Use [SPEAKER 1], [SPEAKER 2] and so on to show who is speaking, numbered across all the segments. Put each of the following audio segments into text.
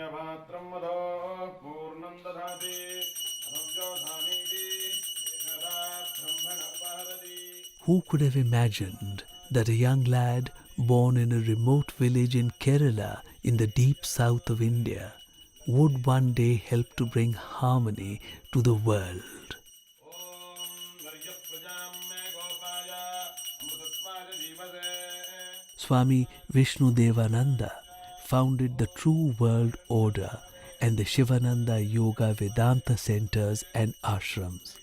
[SPEAKER 1] पुण्यपात्रं वदो पूर्णं दधाति अनुव्योधानीति एकदा ब्रह्मण उपहरति.
[SPEAKER 2] Who could have imagined that a young lad born in a remote village in Kerala in the deep south of India would one day help to bring harmony to the world? Swami Vishnudevananda founded the True World Order and the Sivananda Yoga Vedanta centers and ashrams.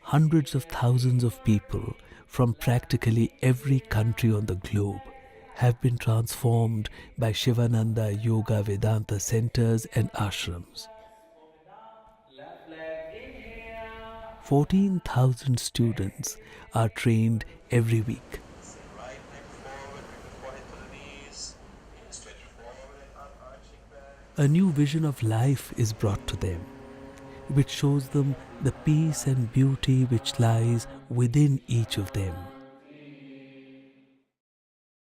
[SPEAKER 2] Hundreds of thousands of people from practically every country on the globe have been transformed by Sivananda Yoga Vedanta centers and ashrams. 14,000 students are trained every week. A new vision of life is brought to them, which shows them the peace and beauty which lies within each of them.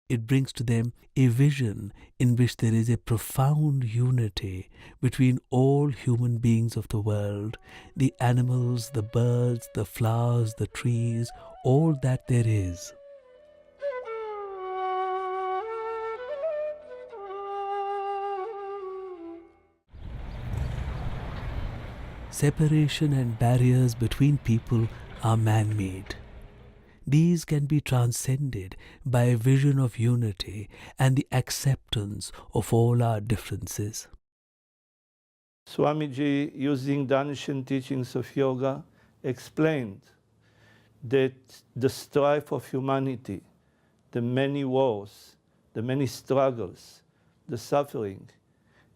[SPEAKER 2] It brings to them a vision in which there is a profound unity between all human beings of the world, the animals, the birds, the flowers, the trees, all that there is. Separation and barriers between people are man-made. These can be transcended by a vision of unity and the acceptance of all our differences.
[SPEAKER 3] Swamiji, using the ancient teachings of yoga, explained that the strife of humanity, the many wars, the many struggles, the suffering,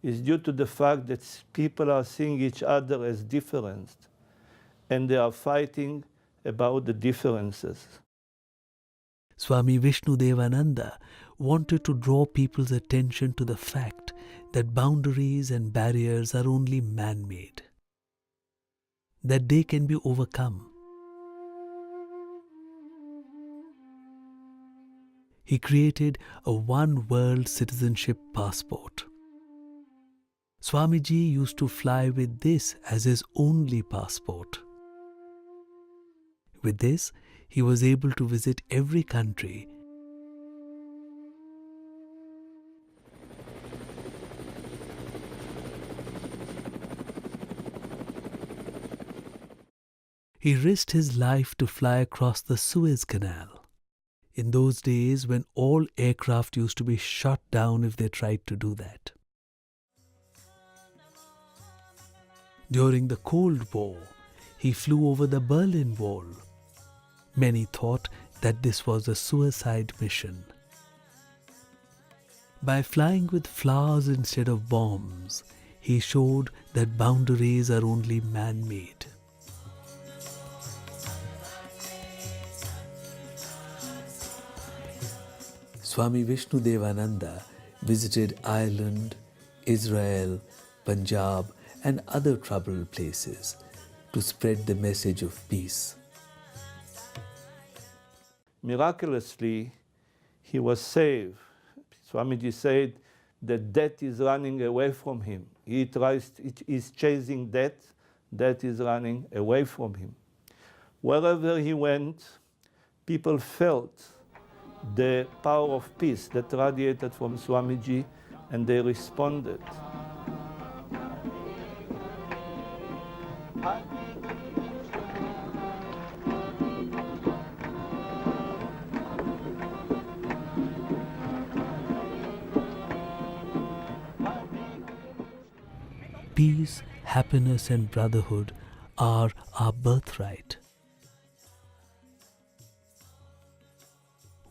[SPEAKER 3] is due to the fact that people are seeing each other as different, and they are fighting about the differences.
[SPEAKER 2] Swami Vishnudevananda wanted to draw people's attention to the fact that boundaries and barriers are only man-made, that they can be overcome. He created a one-world citizenship passport. Swamiji used to fly with this as his only passport. With this, he was able to visit every country. He risked his life to fly across the Suez Canal, in those days when all aircraft used to be shot down if they tried to do that. During the Cold War, he flew over the Berlin Wall. Many thought that this was a suicide mission. By flying with flowers instead of bombs, he showed that boundaries are only man-made. Swami Vishnudevananda visited Ireland, Israel, Punjab, and other troubled places to spread the message of peace.
[SPEAKER 3] Miraculously, he was saved. Swamiji said that death is running away from him. He's chasing death, death is running away from him. Wherever he went, people felt the power of peace that radiated from Swamiji, and they responded.
[SPEAKER 2] Peace, happiness, and brotherhood are our birthright.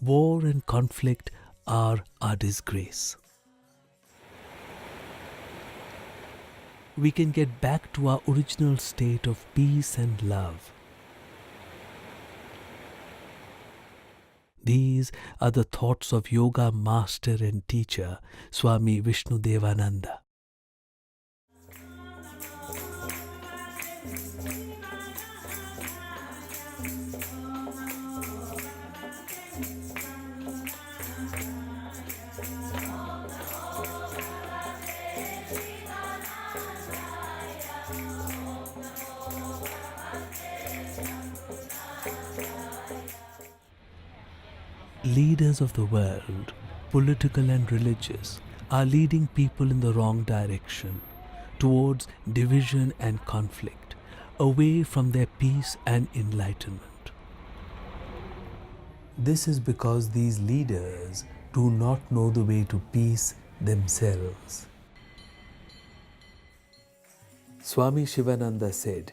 [SPEAKER 2] War and conflict are our disgrace. We can get back to our original state of peace and love. These are the thoughts of yoga master and teacher Swami Vishnudevananda. leaders of the world, political and religious, are leading people in the wrong direction, towards division and conflict, away from their peace and enlightenment. This is because these leaders do not know the way to peace themselves. Swami Sivananda said,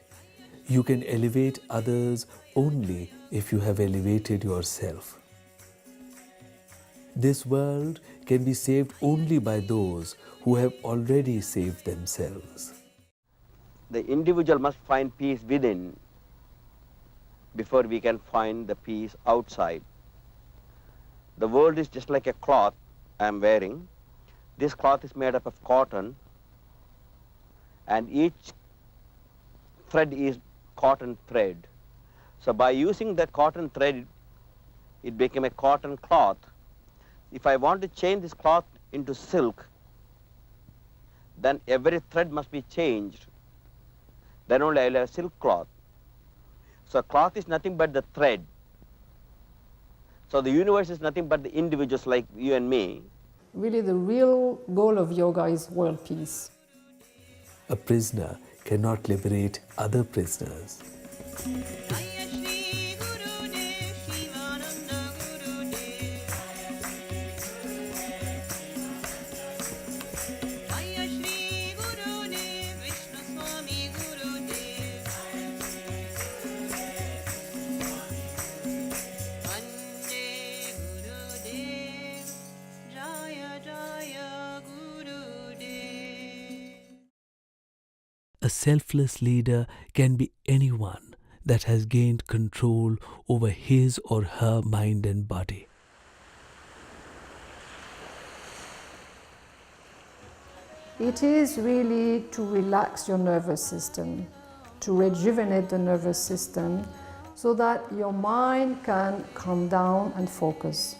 [SPEAKER 2] "You can elevate others only if you have elevated yourself." This world can be saved only by those who have already saved themselves.
[SPEAKER 4] The individual must find peace within before we can find the peace outside. The world is just like a cloth I am wearing. This cloth is made up of cotton, and each thread is cotton thread. So by using that cotton thread, it became a cotton cloth. If I want to change this cloth into silk, then every thread must be changed. Then only I will have silk cloth. So cloth is nothing but the thread. So the universe is nothing but the individuals like you and me.
[SPEAKER 5] Really, the real goal of yoga is world peace.
[SPEAKER 2] A prisoner cannot liberate other prisoners. A selfless leader can be anyone that has gained control over his or her mind and body.
[SPEAKER 5] It is really to relax your nervous system, to rejuvenate the nervous system so that your mind can calm down and focus.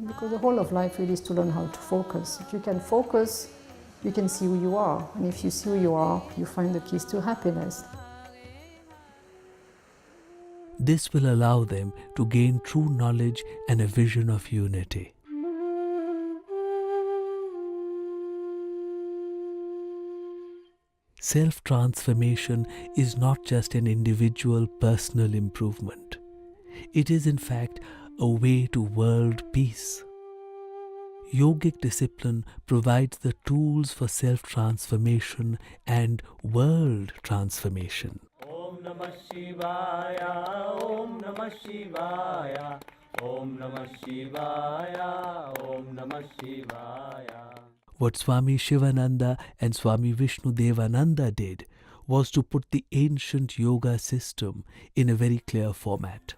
[SPEAKER 5] Because the whole of life really is to learn how to focus. If you can focus, you can see who you are. And if you see who you are, you find the keys to happiness.
[SPEAKER 2] This will allow them to gain true knowledge and a vision of unity. Self-transformation is not just an individual personal improvement. It is in fact a way to world peace. Yogic discipline provides the tools for self-transformation and world transformation.
[SPEAKER 6] Om Namah Shivaya, Om Namah Shivaya, Om Namah Shivaya, Om Namah Shivaya.
[SPEAKER 2] What Swami Sivananda and Swami Vishnudevananda did was to put the ancient yoga system in a very clear format.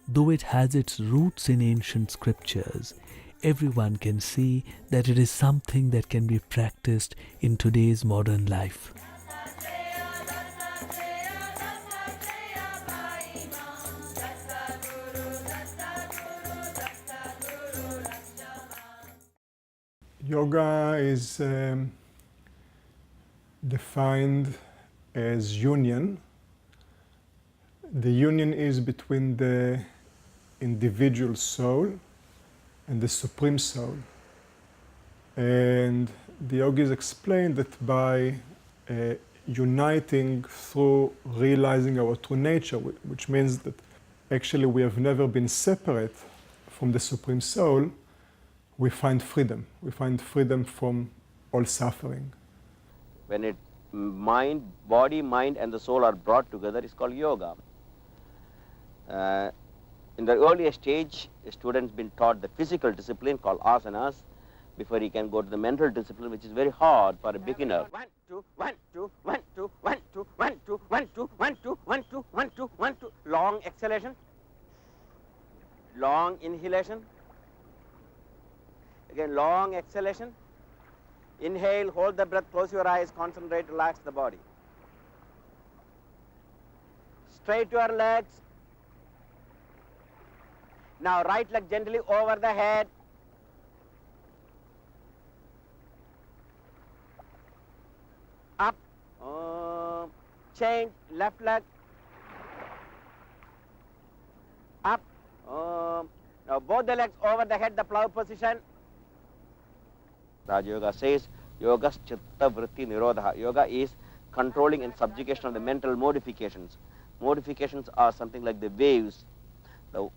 [SPEAKER 2] Though it has its roots in ancient scriptures, everyone can see that it is something that can be practiced in today's modern life.
[SPEAKER 7] Yoga is defined as union. The union is between the individual soul and the Supreme Soul. And the yogis explain that by uniting through realizing our true nature, which means that actually we have never been separate from the Supreme Soul, we find freedom. We find freedom from all suffering.
[SPEAKER 4] When body, mind and the soul are brought together, it's called yoga. In the earlier stage, a student's been taught the physical discipline called asanas before he can go to the mental discipline, which is very hard for a beginner. 1, 2, 1, 2, 1, 2, 1, 2, 1, 2, 1, 2, 1, 2, 1, 2, 1, 2, 1, 2. Long exhalation, long inhalation. Again, long exhalation. Inhale, hold the breath, close your eyes, concentrate, relax the body. Straight your legs. Now right leg gently over the head. Up. Change, left leg. Up. Now both the legs over the head, the plow position. Raja Yoga says, Yoga chitta vritti nirodha. Yoga is controlling and subjugation of the mental modifications. Modifications are something like the waves, the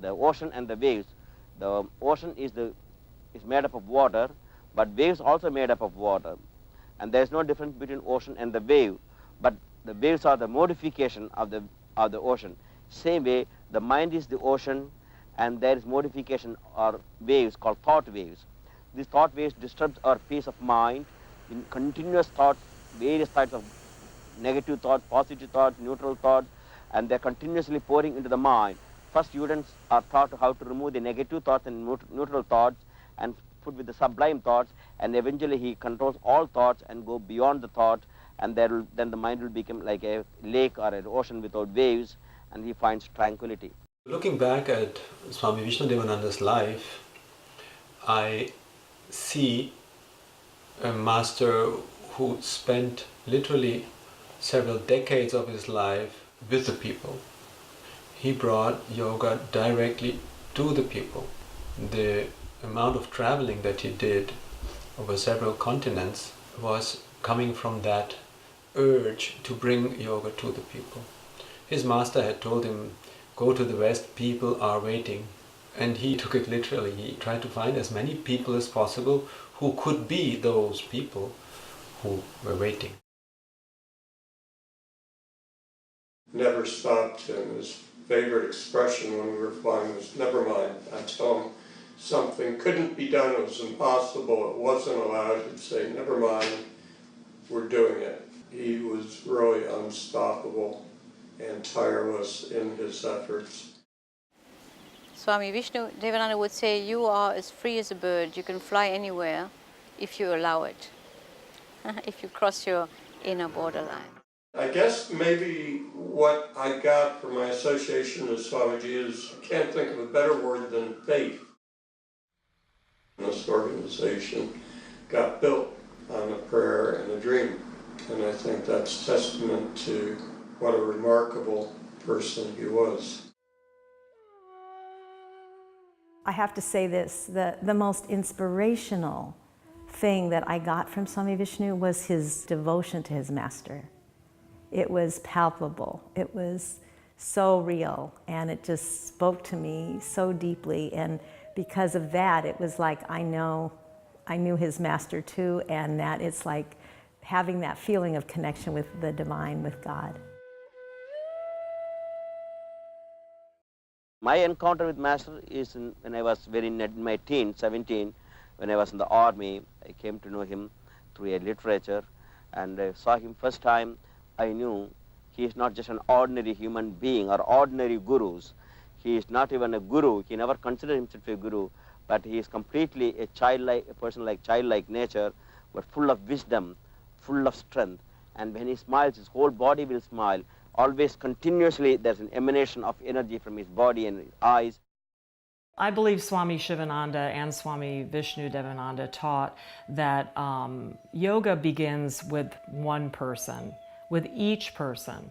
[SPEAKER 4] ocean and the waves. The ocean is made up of water, but waves also made up of water. And there is no difference between ocean and the wave, but the waves are the modification of the ocean. Same way, the mind is the ocean, and there is modification or waves called thought waves. These thought waves disturb our peace of mind in continuous thoughts, various types of negative thoughts, positive thoughts, neutral thoughts, and they're continuously pouring into the mind. First, students are taught how to remove the negative thoughts and neutral thoughts and put with the sublime thoughts, and eventually he controls all thoughts and go beyond the thought, and then the mind will become like a lake or an ocean without waves, and he finds tranquility.
[SPEAKER 8] Looking back at Swami Vishnudevananda's life, I see a master who spent literally several decades of his life with the people. He brought yoga directly to the people. The amount of traveling that he did over several continents was coming from that urge to bring yoga to the people. His master had told him, go to the West, people are waiting. And he took it literally. He tried to find as many people as possible who could be those people who were waiting.
[SPEAKER 9] Never stopped, and his favorite expression when we were flying was, never mind. I'd tell him something couldn't be done, it was impossible, it wasn't allowed, he'd say, never mind, we're doing it. He was really unstoppable and tireless in his efforts.
[SPEAKER 10] Swami Vishnudevananda would say, you are as free as a bird, you can fly anywhere if you allow it, if you cross your inner borderline.
[SPEAKER 9] I guess maybe what I got from my association with Swamiji is, I can't think of a better word than faith. This organization got built on a prayer and a dream, and I think that's testament to what a remarkable person he was.
[SPEAKER 11] I have to say this, the most inspirational thing that I got from Swami Vishnu was his devotion to his master. It was palpable, it was so real, and it just spoke to me so deeply, and because of that, it was like I knew his master too, and that it's like having that feeling of connection with the divine, with God.
[SPEAKER 4] My encounter with Master is when I was in my teens, 17, when I was in the army. I came to know him through a literature, and I saw him first time. I knew he is not just an ordinary human being or ordinary gurus. He is not even a guru. He never considered himself a guru, but he is completely a person like childlike nature, but full of wisdom, full of strength. And when he smiles, his whole body will smile. Always continuously there's an emanation of energy from his body and his eyes.
[SPEAKER 12] I believe Swami Sivananda and Swami Vishnudevananda taught that yoga begins with one person, with each person.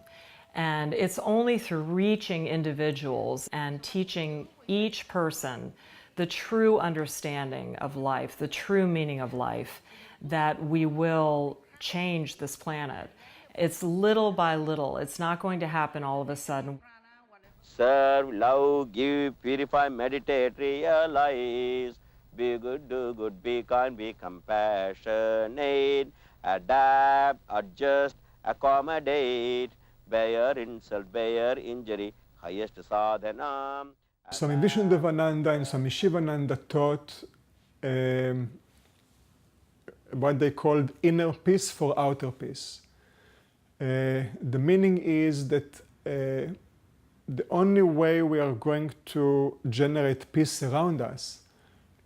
[SPEAKER 12] And it's only through reaching individuals and teaching each person the true understanding of life, the true meaning of life, that we will change this planet. It's little by little. It's not going to happen all of a sudden.
[SPEAKER 4] Serve, love, give, purify, meditate, realize. Be good, do good, be kind, be compassionate. Adapt, adjust, accommodate. Bear insult, bear injury, highest sadhana.
[SPEAKER 7] Swami Vishnudevananda and Swami Shivananda taught what they called inner peace for outer peace. The meaning is that the only way we are going to generate peace around us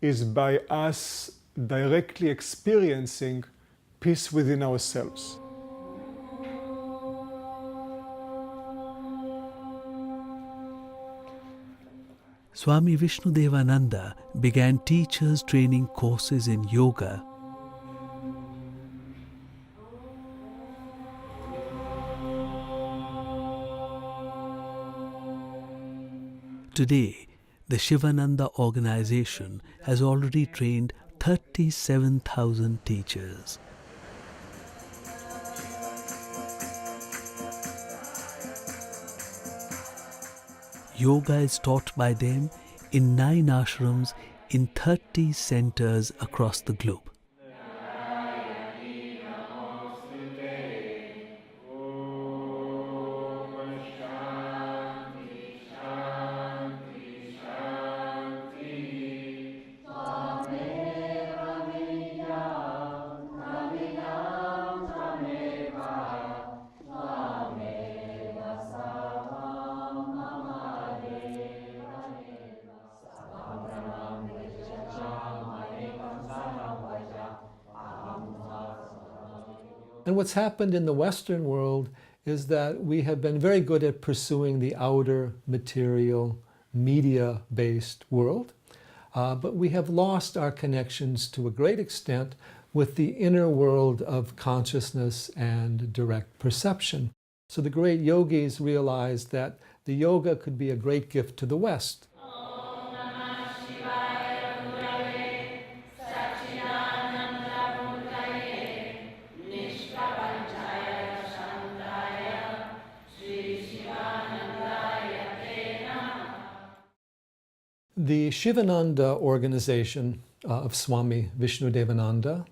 [SPEAKER 7] is by us directly experiencing peace within ourselves.
[SPEAKER 2] Swami Vishnudevananda began teachers training courses in yoga. Today, The Sivananda organization has already trained 37,000 teachers. Yoga is taught by them in 9 ashrams in 30 centers across the globe.
[SPEAKER 13] And what's happened in the Western world is that we have been very good at pursuing the outer material, media-based world, but we have lost our connections to a great extent with the inner world of consciousness and direct perception. So the great yogis realized that the yoga could be a great gift to the West. The Sivananda organization of Swami Vishnudevananda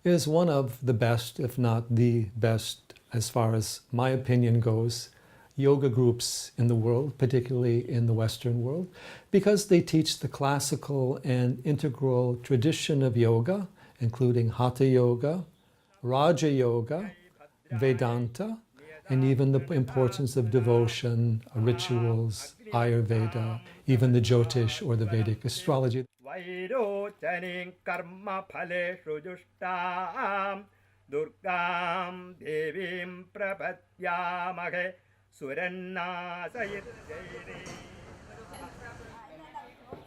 [SPEAKER 13] is one of the best, if not the best, as far as my opinion goes, yoga groups in the world, particularly in the Western world, because they teach the classical and integral tradition of yoga, including Hatha Yoga, Raja Yoga, Vedanta, and even the importance of devotion, rituals, Ayurveda, even the Jyotish or the Vedic astrology.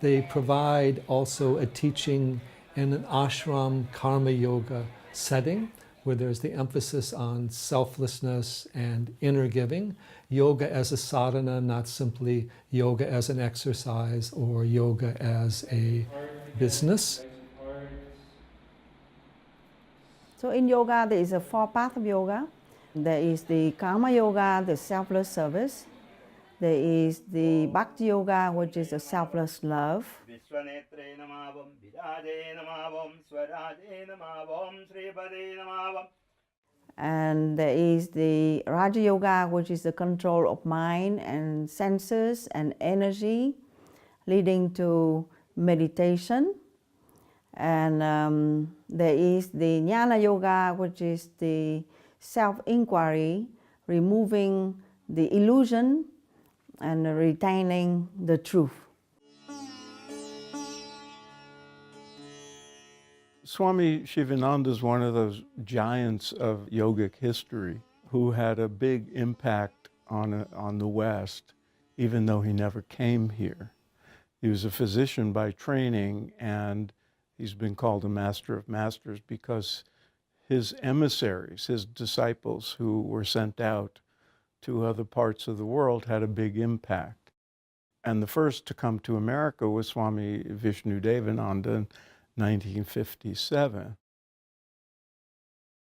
[SPEAKER 13] They provide also a teaching in an ashram karma yoga setting where there's the emphasis on selflessness and inner giving, yoga as a sadhana, not simply yoga as an exercise or yoga as a business.
[SPEAKER 14] So in yoga, there is a 4 paths of yoga. There is the karma yoga, the selfless service. There is the bhakti yoga, which is a selfless love. And there is the Raja Yoga, which is the control of mind and senses and energy, leading to meditation. And there is the Jnana Yoga, which is the self-inquiry, removing the illusion and retaining the truth.
[SPEAKER 3] Swami Sivananda is one of those giants of yogic history who had a big impact on the West, even though he never came here. He was a physician by training, and he's been called a master of masters because his emissaries, his disciples who were sent out to other parts of the world, had a big impact. And the first to come to America was Swami Vishnudevananda in 1957.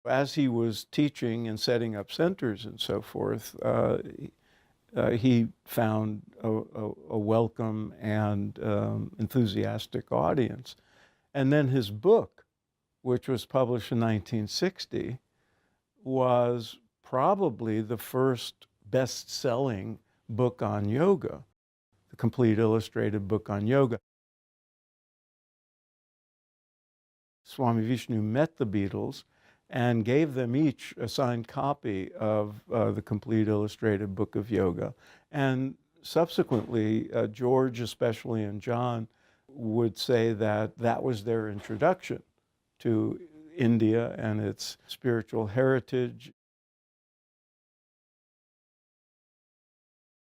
[SPEAKER 3] As he was teaching and setting up centers and so forth, he found a welcome and enthusiastic audience. And then his book, which was published in 1960, was probably the first best-selling book on yoga, the complete illustrated book on yoga. Swami Vishnu met the Beatles and gave them each a signed copy of the complete illustrated book of yoga. And subsequently, George especially and John would say that that was their introduction to India and its spiritual heritage.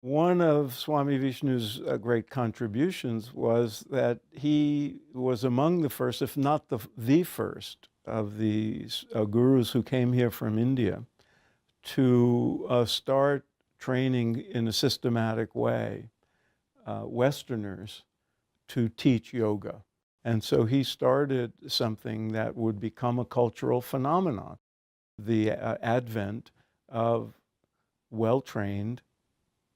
[SPEAKER 3] One of Swami Vishnu's great contributions was that he was among the first, if not the first, of the gurus who came here from India to start training in a systematic way Westerners
[SPEAKER 15] to teach yoga. And so he started something that would become a cultural phenomenon, the advent of well-trained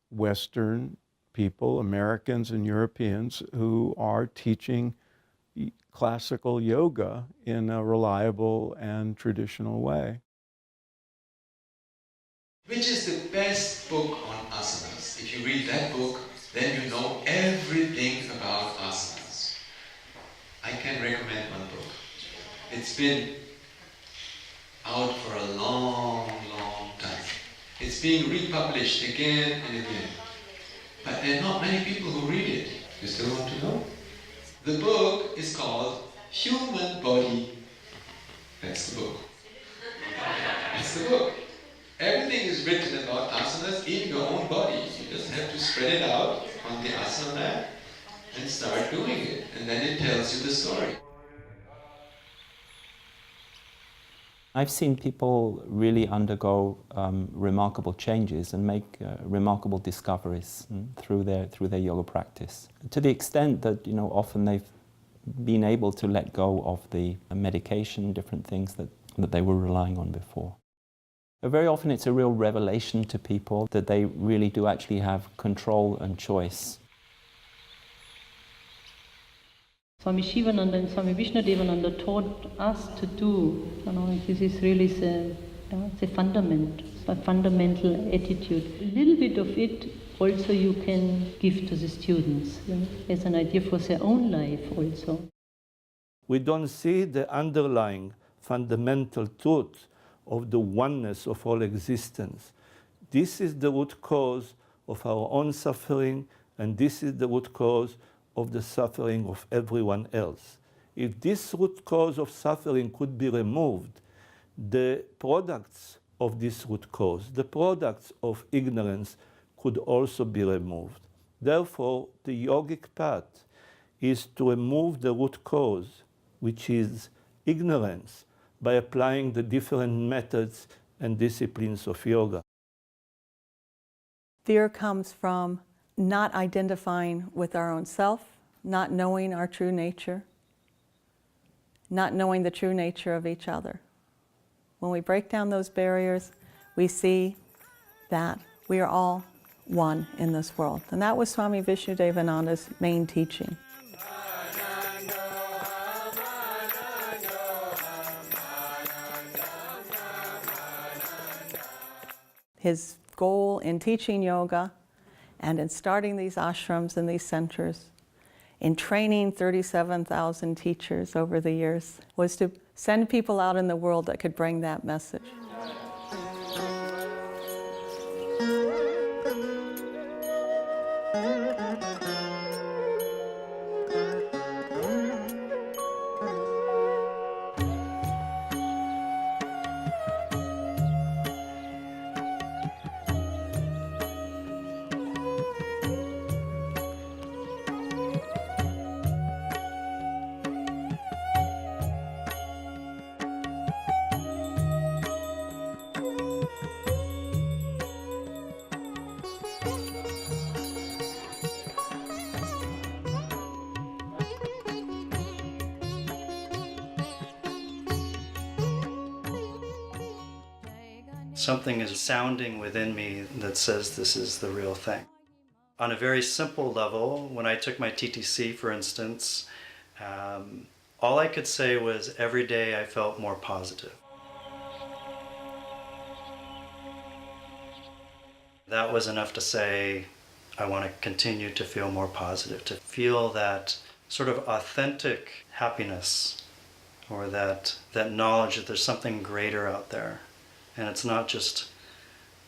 [SPEAKER 15] Western people, Americans and Europeans, who are teaching classical yoga in a reliable and traditional way.
[SPEAKER 16] Which is the best book on asanas? If you read that book, then you know everything about asanas. I can recommend one book. It's been out for a long, long time. It's being republished again and again. But there are not many people who read it. You still want to know? The book is called Human Body. That's the book. That's the book. Everything is written about asanas in your own body. You just have to spread it out on the asana mat and start doing it. And then it tells you the story.
[SPEAKER 17] I've seen people really undergo remarkable changes and make remarkable discoveries through their yoga practice. To the extent that, often they've been able to let go of the medication, different things that they were relying on before. Very often it's a real revelation to people that they really do actually have control and choice.
[SPEAKER 18] Swami Sivananda and Swami Vishnudevananda taught us to do, this is really the fundamental attitude. A little bit of it also you can give to the students as an idea for their own life also.
[SPEAKER 3] We don't see the underlying fundamental truth of the oneness of all existence. This is the root cause of our own suffering, and this is the root cause of the suffering of everyone else. If this root cause of suffering could be removed, the products of this root cause, the products of ignorance, could also be removed. Therefore, the yogic path is to remove the root cause, which is ignorance, by applying the different methods and disciplines of yoga.
[SPEAKER 19] Fear comes from not identifying with our own self, not knowing our true nature, not knowing the true nature of each other. When we break down those barriers, we see that we are all one in this world. And that was Swami Vishnudevananda's main teaching. His goal in teaching yoga and in starting these ashrams and these centers, in training 37,000 teachers over the years, was to send people out in the world that could bring that message.
[SPEAKER 20] Something is sounding within me that says this is the real thing. On a very simple level, when I took my TTC, for instance, all I could say was every day I felt more positive. That was enough to say, I want to continue to feel more positive, to feel that sort of authentic happiness, or that knowledge that there's something greater out there. And it's not just,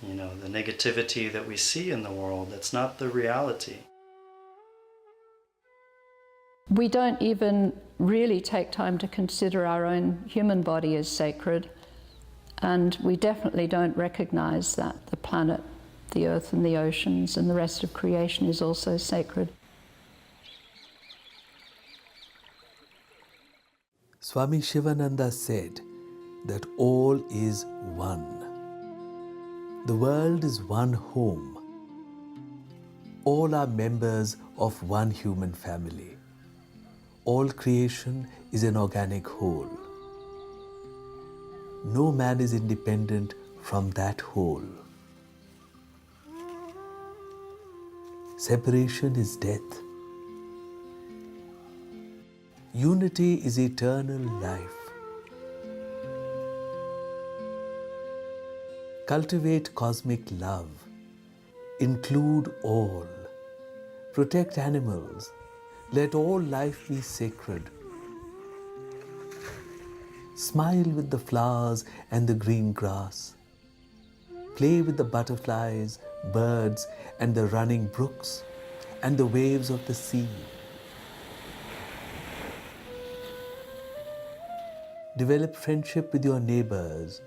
[SPEAKER 20] the negativity that we see in the world. That's not the reality.
[SPEAKER 5] We don't even really take time to consider our own human body as sacred, and we definitely don't recognize that the planet, the earth and the oceans and the rest of creation is also sacred.
[SPEAKER 2] Swami Sivananda said that all is one. The world is one home. All are members of one human family. all creation is an organic whole. No man is independent from that whole. Separation is death. Unity is eternal life. Cultivate cosmic love. Include all. Protect animals. Let all life be sacred. Smile with the flowers and the green grass. Play with the butterflies, birds, and the running brooks, and the waves of the sea. Develop friendship with your neighbors,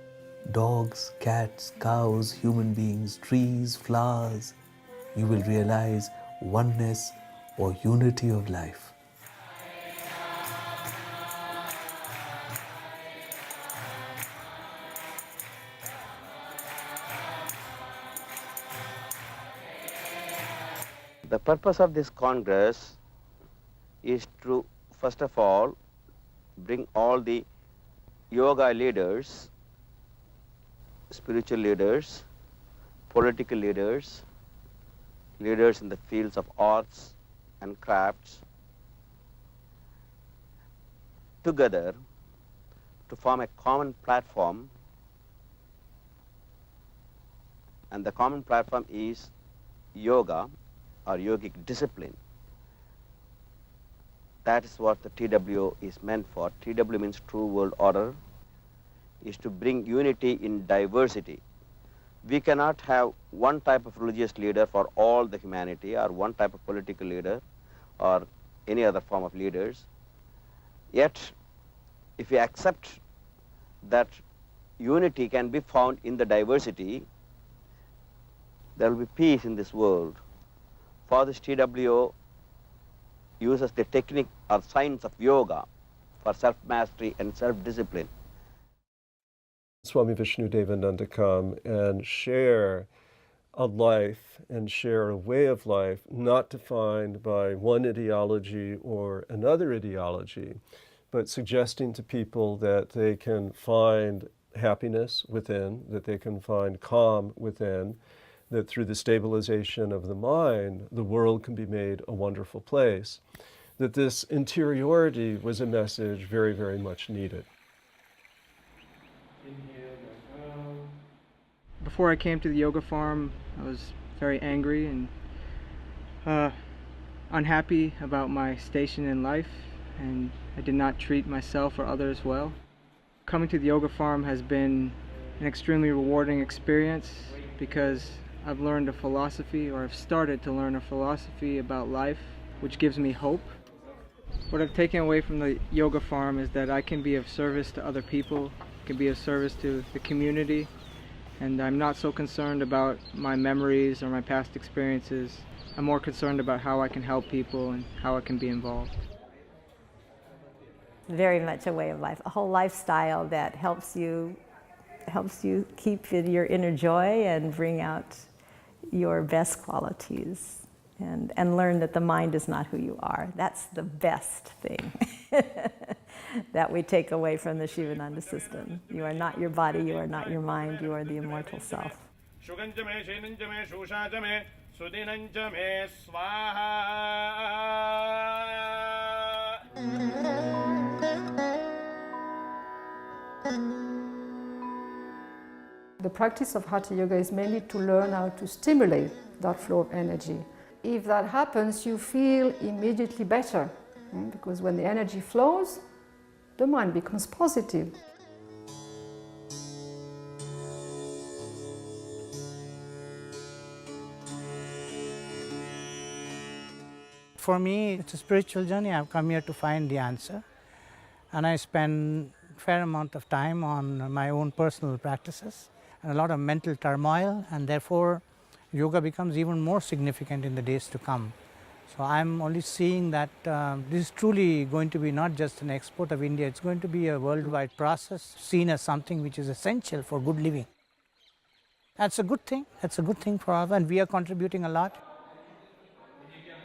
[SPEAKER 2] dogs, cats, cows, human beings, trees, flowers. You will realize oneness or unity of life.
[SPEAKER 4] The purpose of this Congress is to, first of all, bring all the yoga leaders, spiritual leaders, political leaders, leaders in the fields of arts and crafts, together to form a common platform, and the common platform is yoga or yogic discipline. That is what the TWO is meant for. TW means True World Order, is to bring unity in diversity. We cannot have one type of religious leader for all the humanity, or one type of political leader, or any other form of leaders. Yet, if we accept that unity can be found in the diversity, there will be peace in this world. For this TWO uses the technique or science of yoga for self-mastery and self-discipline.
[SPEAKER 21] Swami Vishnu Devananda come and share a life and share a way of life not defined by one ideology or another ideology, but suggesting to people that they can find happiness within, that they can find calm within, that through the stabilization of the mind, the world can be made a wonderful place. That this interiority was a message very, very much needed.
[SPEAKER 22] Before I came to the yoga farm, I was very angry and unhappy about my station in life, and I did not treat myself or others well. Coming to the yoga farm has been an extremely rewarding experience because I've learned a philosophy, or I've started to learn a philosophy about life, which gives me hope. What I've taken away from the yoga farm is that I can be of service to other people, can be of service to the community, and I'm not so concerned about my memories or my past experiences. I'm more concerned about how I can help people and how I can be involved.
[SPEAKER 11] Very much a way of life, a whole lifestyle that helps you keep your inner joy and bring out your best qualities, and learn that the mind is not who you are. That's the best thing that we take away from the Sivananda system. You are not your body, you are not your mind, you are the immortal self.
[SPEAKER 5] The practice of Hatha Yoga is mainly to learn how to stimulate that flow of energy. If that happens, you feel immediately better, because when the energy flows, the mind becomes positive.
[SPEAKER 23] For me, it's a spiritual journey. I've come here to find the answer, and I spend a fair amount of time on my own personal practices and a lot of mental turmoil, and therefore yoga becomes even more significant in the days to come. So I'm only seeing that this is truly going to be not just an export of India, it's going to be a worldwide process seen as something which is essential for good living. That's a good thing. That's a good thing for us, and we are contributing a lot.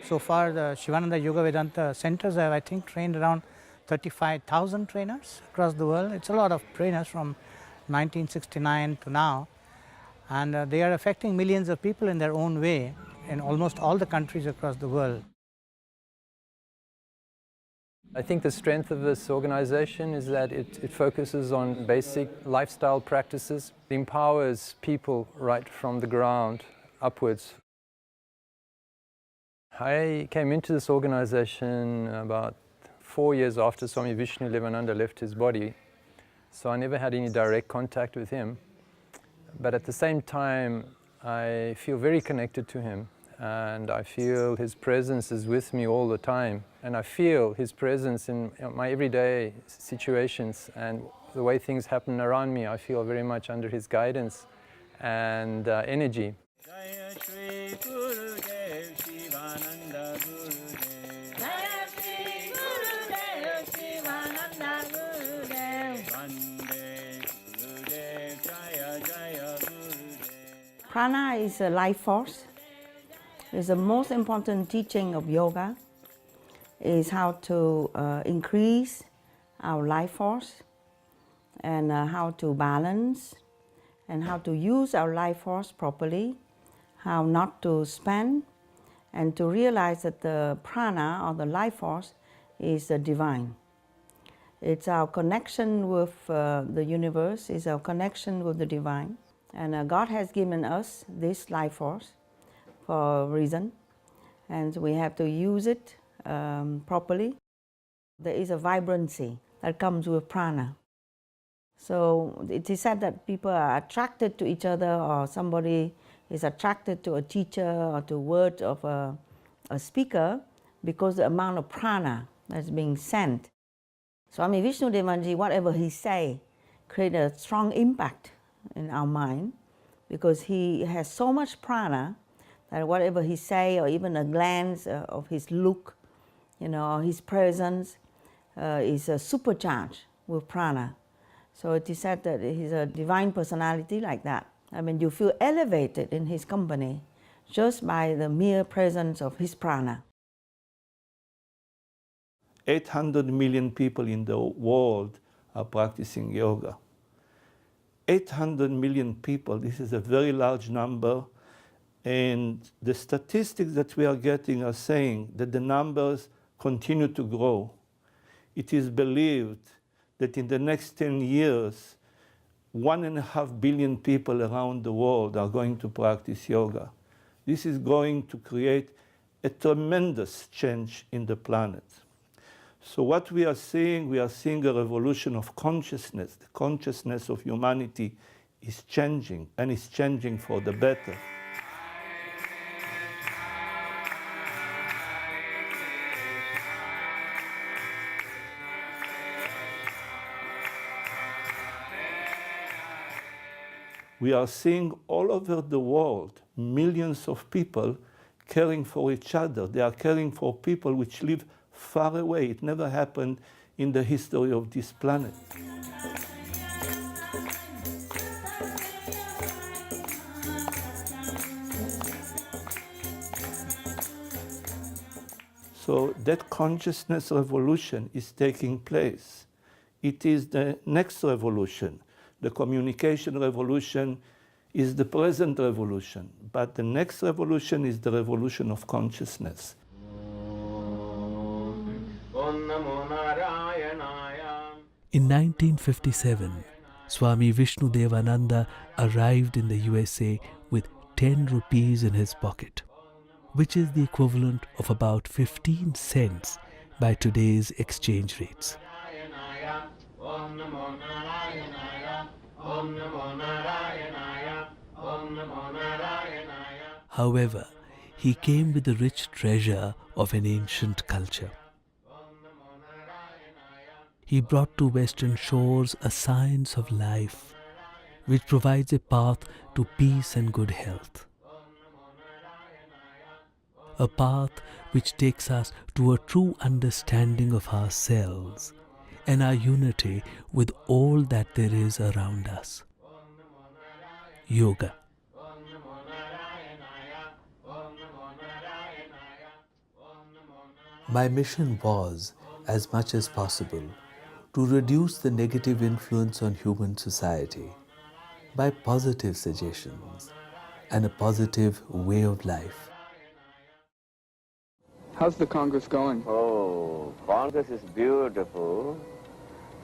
[SPEAKER 23] So far, the Sivananda Yoga Vedanta centers have, I think, trained around 35,000 trainers across the world. It's a lot of trainers from 1969 to now. And they are affecting millions of people in their own way in almost all the countries across the world.
[SPEAKER 1] I think the strength of this organization is that it focuses on basic lifestyle practices. It empowers people right from the ground upwards. I came into this organization about 4 years after Swami Vishnu Devananda left his body, so I never had any direct contact with him. But at the same time, I feel very connected to him, and I feel his presence is with me all the time, and I feel his presence in my everyday situations, and the way things happen around me, I feel very much under his guidance and energy.
[SPEAKER 14] Prana is a life force. It's the most important teaching of yoga, is how to increase our life force and how to balance and how to use our life force properly, how not to spend, and to realize that the prana or the life force is the divine. It's our connection with the universe, it's our connection with the divine. And God has given us this life force for a reason, and we have to use it properly. There is a vibrancy that comes with prana. So it is said that people are attracted to each other, or somebody is attracted to a teacher or to words of a speaker because the amount of prana that's being sent. Swami Vishnu Devananda, whatever he say, create a strong impact in our mind, because he has so much prana that whatever he say, or even a glance of his look, or his presence is supercharged with prana. So it is said that he's a divine personality like that. I mean, you feel elevated in his company just by the mere presence of his prana.
[SPEAKER 3] 800 million people in the world are practicing yoga. 800 million people, this is a very large number, and the statistics that we are getting are saying that the numbers continue to grow. It is believed that in the next 10 years, 1.5 billion people around the world are going to practice yoga. This is going to create a tremendous change in the planet. So what we are seeing a revolution of consciousness. The consciousness of humanity is changing, and it's changing for the better. We are seeing all over the world millions of people caring for each other. They are caring for people which live far away. It never happened in the history of this planet. So that consciousness revolution is taking place. It is the next revolution. The communication revolution is the present revolution, but the next revolution is the revolution of consciousness.
[SPEAKER 2] In 1957, Swami Vishnu Devananda arrived in the USA with 10 rupees in his pocket, which is the equivalent of about 15 cents by today's exchange rates. However, he came with the rich treasure of an ancient culture. He brought to Western shores a science of life, which provides a path to peace and good health. A path which takes us to a true understanding of ourselves and our unity with all that there is around us. Yoga. My mission was, as much as possible, to reduce the negative influence on human society by positive suggestions and a positive way of life.
[SPEAKER 6] How's the Congress going?
[SPEAKER 4] Oh, Congress is beautiful.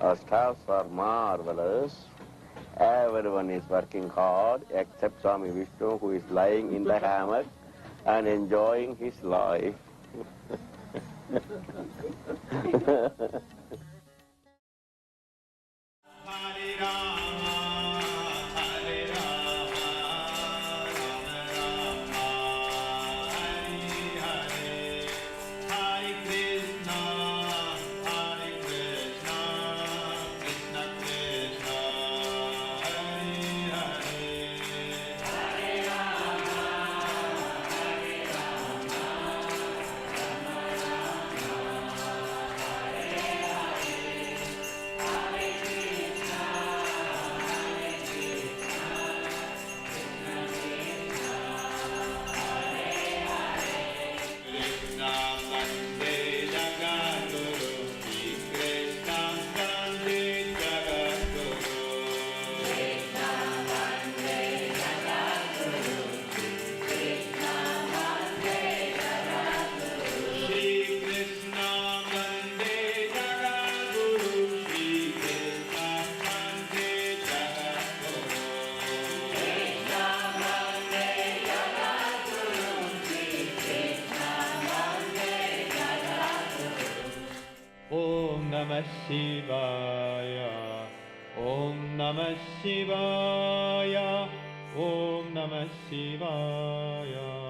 [SPEAKER 4] Our staffs are marvelous. Everyone is working hard except Swami Vishnu, who is lying in the hammock and enjoying his life.
[SPEAKER 8] Om Namah Shivaya, Om Namah Shivaya, Om Namah Shivaya.